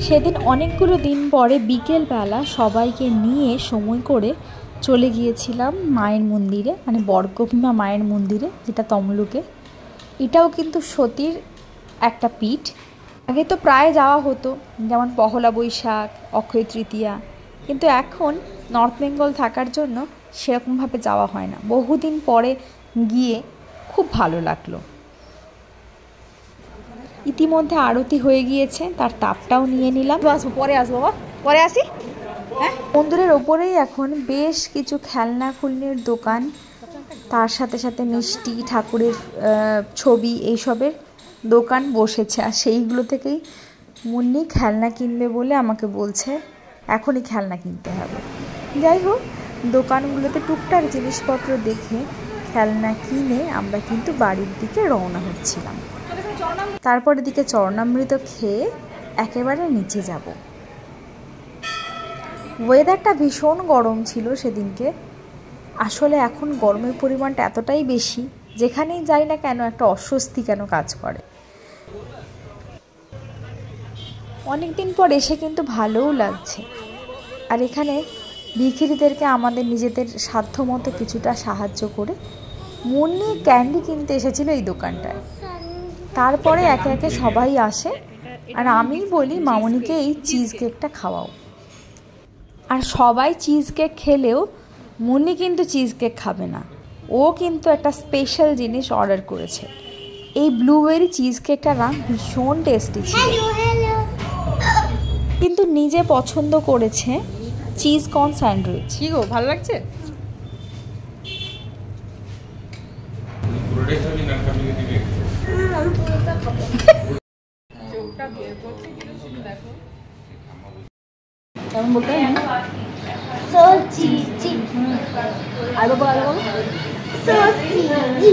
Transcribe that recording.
সেদিন অনেকগুলো দিন পরে বিকেলবেলা সবাইকে নিয়ে সময় করে চলে গিয়েছিলাম মায়ের মন্দিরে, মানে বরগভীমা মায়ের মন্দিরে, যেটা তমলুকে। এটাও কিন্তু সতীর একটা পীঠ। আগে তো প্রায় যাওয়া হতো, যেমন পহলা বৈশাখ, অক্ষয় তৃতীয়া, কিন্তু এখন নর্থ বেঙ্গল থাকার জন্য সেরকমভাবে যাওয়া হয় না। বহুদিন পরে গিয়ে খুব ভালো লাগলো। ইতিমধ্যে আরতি হয়ে গিয়েছে, তার তাপটাও নিয়ে নিলাম। পরে আসবো বাবা, পরে আসি। হ্যাঁ, মন্দিরের ওপরেই এখন বেশ কিছু খেলনা খুলনির দোকান, তার সাথে সাথে মিষ্টি, ঠাকুরের ছবি, এইসবের দোকান বসেছে। আর সেইগুলো থেকেই মুন্নি খেলনা কিনবে বলে আমাকে বলছে এখনই খেলনা কিনতে হবে। যাই হোক, দোকানগুলোতে টুকটাক জিনিসপত্র দেখে খেলনা কিনে আমরা কিন্তু বাড়ির দিকে রওনা হচ্ছিলাম। তারপর এদিকে চরণামৃত খেয়ে একেবারে নিচে যাব। ওয়েদারটা ভীষণ গরম ছিল সেদিনকে। আসলে এখন গরমের পরিমাণটা এতটাই বেশি, যেখানেই যাই না কেন একটা অস্বস্তি কেন কাজ করে। অনেকদিন পর এসে কিন্তু ভালোও লাগছে। আর এখানে ভিখিরিদেরকে আমাদের নিজেদের সাধ্য মতো কিছুটা সাহায্য করে মুন্নি ক্যান্ডি কিনতে এসেছিল এই দোকানটায়। তারপরে একে একে সবাই আসে, আর আমি বলি মামনিকে এই চিজ কেকটা খাওয়াও। আর সবাই চিজ কেক খেলেও মুন্নি কিন্তু চিজ কেক খাবে না। ও কিন্তু একটা স্পেশাল জিনিস অর্ডার করেছে। এই ব্লুবেরি চিজ কেকটা না ভীষণ টেস্টি ছিল, কিন্তু নিজে পছন্দ করেছে চিজ কর্ন স্যান্ডউইচ। কি গো, ভালো লাগছে? কেমন বলতে হয়? So cheesy. আরো বলো, আরো বলো। So cheesy.